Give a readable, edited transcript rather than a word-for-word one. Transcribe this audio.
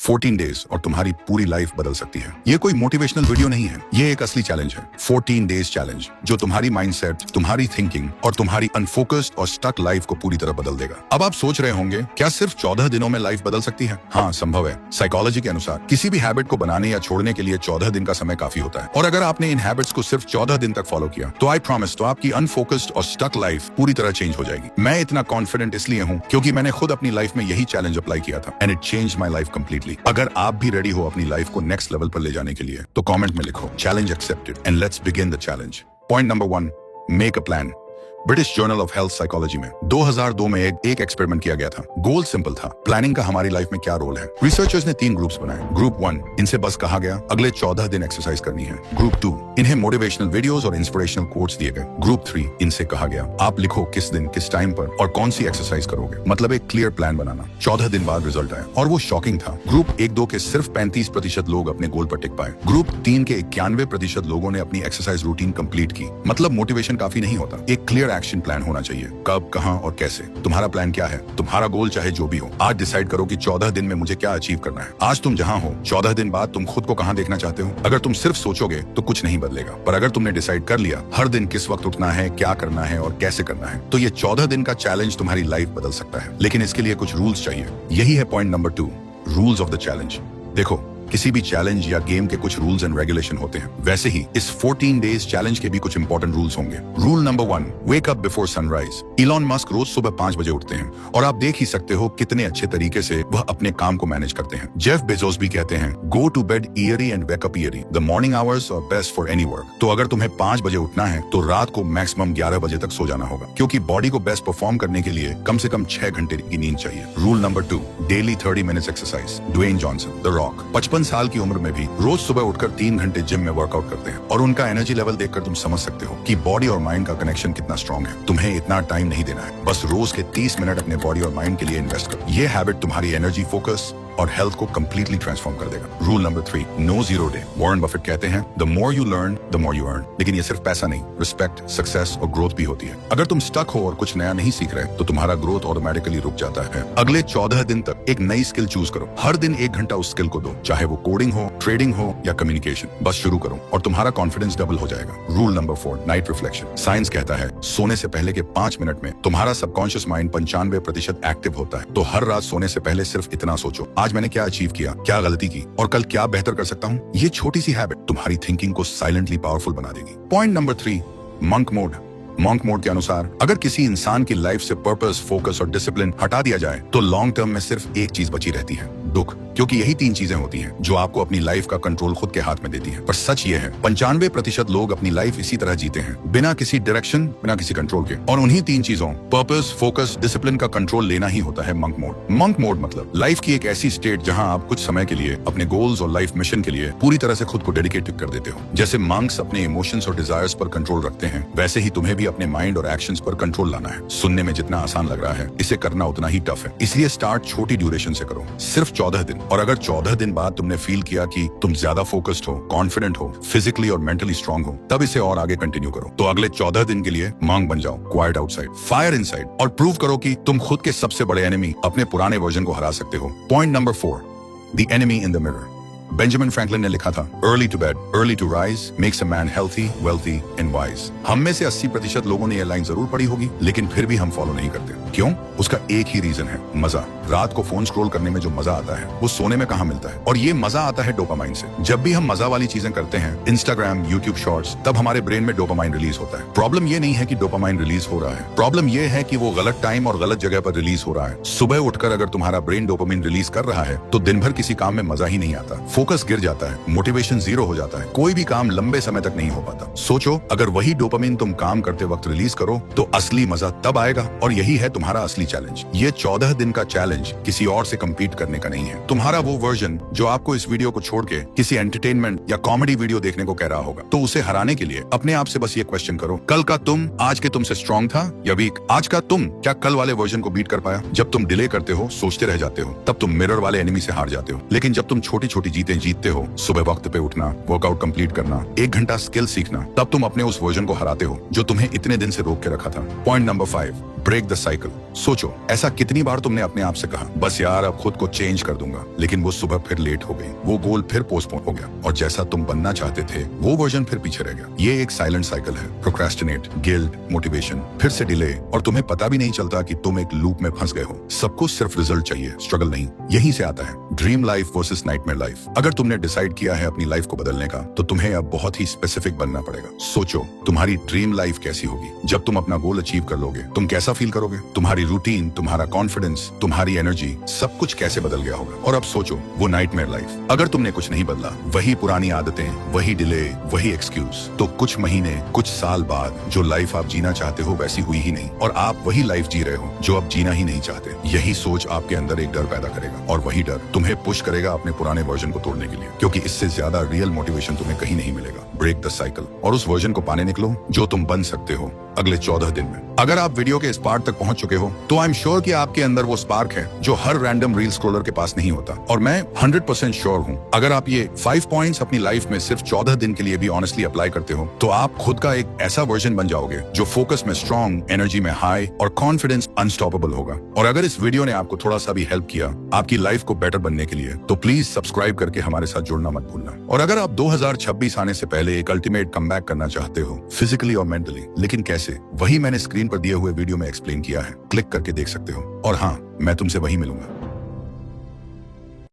14 days और तुम्हारी पूरी लाइफ बदल सकती है। ये कोई मोटिवेशनल वीडियो नहीं है, ये एक असली चैलेंज है। 14 डेज चैलेंज जो तुम्हारी माइंडसेट, तुम्हारी थिंकिंग और तुम्हारी अनफोकस्ड और स्टक लाइफ को पूरी तरह बदल देगा। अब आप सोच रहे होंगे, क्या सिर्फ 14 दिनों में लाइफ बदल सकती है? हाँ, संभव है। साइकोलॉजी के अनुसार किसी भी हैबिट को बनाने या छोड़ने के लिए 14 दिन का समय काफी होता है। और अगर आपने इन हैबिट्स को सिर्फ 14 दिन तक फॉलो किया तो आई प्रॉमिस, तो आपकी अनफोकस्ड और स्टक लाइफ पूरी तरह चेंज हो जाएगी। मैं इतना कॉन्फिडेंट इसलिए हूँ क्योंकि मैंने खुद अपनी लाइफ में यही चैलेंज अप्लाई किया था and it changed my life completely. अगर आप भी रेडी हो अपनी लाइफ को नेक्स्ट लेवल पर ले जाने के लिए तो कमेंट में लिखो challenge accepted and let's begin the challenge. Point number 1, make a plan. British journal of health psychology में 2002 में एक एक्सपेरिमेंट किया गया था। गोल सिंपल था, प्लानिंग का हमारी लाइफ में क्या रोल है। रिसर्चर्स ने 3 ग्रुप्स बनाए। ग्रुप 1, इनसे बस कहा गया अगले 14 दिन एक्सरसाइज करनी है। ग्रुप 2, इन्हें मोटिवेशनल वीडियोस और इंस्पिरेशनल कोट्स दिए गए। ग्रुप 3, इनसे कहा गया आप लिखो किस दिन, किस टाइम पर और कौन सी एक्सरसाइज करोगे, मतलब एक क्लियर प्लान बनाना। 14 दिन बाद रिजल्ट आया और वो शॉकिंग था। ग्रुप 1-2 के सिर्फ 35% लोग अपने गोल पर टिक पाए। ग्रुप 3 के 91% लोगों ने अपनी एक्सरसाइज रूटीन कंप्लीट की। मतलब मोटिवेशन काफी नहीं होता, एक क्लियर एक्शन प्लान होना चाहिए। कब, कहां और कैसे। तुम्हारा प्लान क्या है? तुम्हारा गोल चाहे जो भी हो, आज डिसाइड करो कि 14 दिन में मुझे क्या अचीव करना है। आज तुम जहां हो, 14 दिन बाद तुम खुद को कहां देखना चाहते हो। अगर तुम सिर्फ सोचोगे तो कुछ नहीं बदलेगा, पर अगर तुमने डिसाइड कर लिया हर दिन किस वक्त उठना है, क्या करना है और कैसे करना है, तो ये 14 दिन का चैलेंज तुम्हारी लाइफ बदल सकता है। लेकिन इसके लिए कुछ रूल्स चाहिए। यही है point number 2, rules of the challenge. देखो, किसी भी चैलेंज या गेम के कुछ रूल्स एंड रेगुलेशन होते हैं, वैसे ही इस 14 डेज चैलेंज के भी कुछ इंपॉर्टेंट रूल्स होंगे। Rule number 1, wake up before sunrise. Elon Musk रोज सुबह 5 बजे उठते हैं और आप देख ही सकते हो कितने अच्छे तरीके से वह अपने काम को मैनेज करते हैं। जेफ बेजोस भी कहते हैं, go to bed early and wake up early, the morning hours are best for any work. तो अगर तुम्हें 5 बजे उठना है तो रात को मैक्सिमम 11 बजे तक सो जाना होगा, क्योंकि बॉडी को बेस्ट परफॉर्म करने के लिए कम से कम 6 घंटे की नींद चाहिए। Rule number 2, daily 30 minutes exercise. Dwayne Johnson, the Rock, 55 साल की उम्र में रोज सुबह उठकर 3 घंटे जिम में वर्कआउट करते हैं और उनका एनर्जी लेवल देखकर तुम समझ सकते हो कि बॉडी और माइंड का कनेक्शन कितना स्ट्रांग है। तुम्हें इतना टाइम नहीं देना है, बस रोज के 30 मिनट अपने बॉडी और माइंड के लिए इन्वेस्ट करो। ये हैबिट तुम्हारी एनर्जी, फोकस और हेल्थ को कंप्लीटली ट्रांसफॉर्म कर देगा। Rule number 3, no zero day. Warren Buffett कहते हैं, the more you learn the more you earn. लेकिन ये सिर्फ पैसा नहीं, रिस्पेक्ट, सक्सेस और ग्रोथ भी होती है। अगर तुम स्टक हो और कुछ नया नहीं सीख रहे तो तुम्हारा ग्रोथ ऑटोमेटिकली रुक जाता है। अगले 14 दिन तक एक नई स्किल चूज करो। हर दिन 1 घंटा उस स्किल को दो, चाहे वो कोडिंग हो, ट्रेडिंग हो या कम्युनिकेशन। बस शुरू करो और तुम्हारा कॉन्फिडेंस डबल हो जाएगा। Rule number 4, night reflection. Science कहता है सोने से पहले के 5 मिनट में तुम्हारा सबकॉन्शियस माइंड 95% एक्टिव होता है। तो हर रात सोने से पहले सिर्फ इतना सोचो, आज मैंने क्या अचीव किया, क्या गलती की और कल क्या बेहतर कर सकता हूँ। ये छोटी सी हैबिट तुम्हारी थिंकिंग को साइलेंटली पावरफुल बना देगी। Point number 3, monk mode. Monk mode के अनुसार अगर किसी इंसान की लाइफ से पर्पस, फोकस और डिसिप्लिन हटा दिया जाए तो लॉन्ग टर्म में सिर्फ एक चीज बची रहती है, दुख। क्योंकि यही 3 चीजें होती हैं जो आपको अपनी लाइफ का कंट्रोल खुद के हाथ में देती हैं। पर सच ये है, 95% लोग अपनी लाइफ इसी तरह जीते हैं, बिना किसी डायरेक्शन, बिना किसी कंट्रोल के। और उन्हीं 3 चीजों, पर्पस, फोकस, डिसिप्लिन का कंट्रोल लेना ही होता है मंक मोड। मंक मोड मतलब लाइफ की एक ऐसी स्टेट जहां आप कुछ समय के लिए अपने गोल्स और लाइफ मिशन के लिए पूरी तरह से खुद को डेडिकेट कर देते हो। जैसे मंक्स अपने इमोशंस और डिजायर्स पर कंट्रोल रखते हैं, वैसे ही तुम्हें भी अपने माइंड और एक्शंस पर कंट्रोल लाना है। सुनने में जितना आसान लग रहा है, इसे करना उतना ही टफ है। इसलिए स्टार्ट छोटी ड्यूरेशन से करो, सिर्फ 14 दिन। और अगर 14 दिन बाद तुमने फील किया कि तुम ज्यादा फोकस्ड हो, कॉन्फिडेंट हो, फिजिकली और मेंटली स्ट्रांग हो, तब इसे और आगे कंटिन्यू करो। तो अगले 14 दिन के लिए मंक बन जाओ, क्वाइट आउटसाइड, फायर इनसाइड, और प्रूव करो कि तुम खुद के सबसे बड़े एनिमी, अपने पुराने वर्जन को हरा सकते हो। Point number 4, the enemy in the mirror. Benjamin Franklin ने लिखा था, early to bed, early to rise makes a man healthy, wealthy and wise. हम में से 80% लोगों ने यह लाइन जरूर पढ़ी होगी, लेकिन फिर भी हम फॉलो नहीं करते। क्यों? उसका एक ही रीजन है, मजा। रात को फोन स्क्रॉल करने में जो मजा आता है वो सोने में कहाँ मिलता है। और ये मजा आता है डोपामाइन से। जब भी हम मजा वाली चीजें करते हैं, इंस्टाग्राम, यूट्यूब शॉर्ट्स, तब हमारे ब्रेन में डोपामाइन रिलीज होता है। प्रॉब्लम ये नहीं है कि डोपामाइन रिलीज हो रहा है, प्रॉब्लम ये है कि वो गलत टाइम और गलत जगह पर रिलीज हो रहा है। सुबह उठकर अगर तुम्हारा ब्रेन डोपामाइन रिलीज कर रहा है तो दिन भर किसी काम में मजा ही नहीं आता, फोकस गिर जाता है, मोटिवेशन 0 हो जाता है, कोई भी काम लंबे समय तक नहीं हो पाता। सोचो, अगर वही डोपामिन तुम काम करते वक्त रिलीज करो तो असली मजा तब आएगा। और यही है तुम्हारा असली चैलेंज। ये 14 दिन का चैलेंज किसी और से compete करने का नहीं है। तुम्हारा वो वर्जन जो आपको इस वीडियो को छोड़ के किसी एंटरटेनमेंट या कॉमेडी वीडियो देखने को कह रहा होगा, तो उसे हराने के लिए अपने आप से बस ये क्वेश्चन करो, कल का तुम आज के तुमसे स्ट्रांग था या वीक? आज का तुम क्या कल वाले वर्जन को बीट कर पाया? जब तुम डिले करते हो, सोचते रह जाते हो, तब तुम मिरर वाले एनिमी से हार जाते हो। लेकिन जब तुम छोटी छोटी जीतें जीते जीतते हो, सुबह वक्त पे उठना, वर्कआउट कंप्लीट करना, 1 घंटा स्किल सीखना, तब तुम अपने उस वर्जन को हराते हो जो तुम्हें इतने दिन से रोक के रखा था। Point number 5, break the cycle. सोचो, ऐसा कितनी बार तुमने अपने आप से कहा, बस यार अब खुद को चेंज कर दूंगा, लेकिन वो सुबह फिर लेट हो गई, वो गोल फिर पोस्टपोन हो गया, और जैसा तुम बनना चाहते थे वो वर्जन फिर पीछे रह गया। ये एक साइलेंट साइकिल है। प्रोक्रेस्टिनेट, गिल्ट, मोटिवेशन, फिर से डिले, और तुम्हें पता भी नहीं चलता कि तुम एक लूप में फंस गए हो। सबको सिर्फ रिजल्ट चाहिए, स्ट्रगल नहीं। यहीं से आता है dream life versus nightmare life. अगर तुमने डिसाइड किया है अपनी लाइफ को बदलने का, तो तुम्हें अब बहुत ही स्पेसिफिक बनना पड़ेगा। सोचो, तुम्हारी ड्रीम लाइफ कैसी होगी जब तुम अपना गोल अचीव कर लोगे? तुम कैसा फील करोगे? तुम्हारी रूटीन, तुम्हारा कॉन्फिडेंस, तुम्हारी एनर्जी, सब कुछ कैसे बदल गया होगा? और अब सोचो वो नाइटमेयर लाइफ, अगर तुमने कुछ नहीं बदला, वही पुरानी आदतें, वही डिले, वही एक्सक्यूज, तो कुछ महीने, कुछ साल बाद जो लाइफ आप जीना चाहते हो वैसी हुई ही नहीं, और आप वही लाइफ जी रहे हो जो अब जीना ही नहीं चाहते। यही सोच आपके अंदर एक डर पैदा करेगा, और वही डर तुम्हें पुश करेगा अपने पुराने वर्जन को तोड़ने के लिए, क्योंकि इससे ज्यादा रियल मोटिवेशन तुम्हें कहीं नहीं मिलेगा। ब्रेक द साइकिल और उस वर्जन को पाने निकलो जो तुम बन सकते हो अगले 14 दिन में। अगर आप वीडियो के इस पार्ट तक पहुंच चुके हो, तो आई एम श्योर कि आपके अंदर वो स्पार्क है जो हर रैंडम रील स्क्रॉलर के पास नहीं होता। और मैं 100% श्योर हूं, अगर आप ये 5 पॉइंट्स अपनी लाइफ में सिर्फ 14 दिन के लिए भी ऑनेस्टली अप्लाई करते हो, तो आप खुद का एक ऐसा वर्जन बन जाओगे जो फोकस में स्ट्रॉन्ग, एनर्जी में हाई, और कॉन्फिडेंस अनस्टॉपेबल होगा। और अगर इस वीडियो ने आपको थोड़ा सा भी हेल्प किया आपकी लाइफ को बेटर बनने के लिए, तो प्लीज सब्सक्राइब करके हमारे साथ जुड़ना मत भूलना। और अगर आप 2026 आने से पहले एक अल्टीमेट कमबैक करना चाहते हो, फिजिकली और मेंटली, लेकिन कैसे, वही मैंने स्क्रीन पर दिए हुए वीडियो में एक्सप्लेन किया है। क्लिक करके देख सकते हो। और हाँ, मैं तुमसे वहीं मिलूंगा।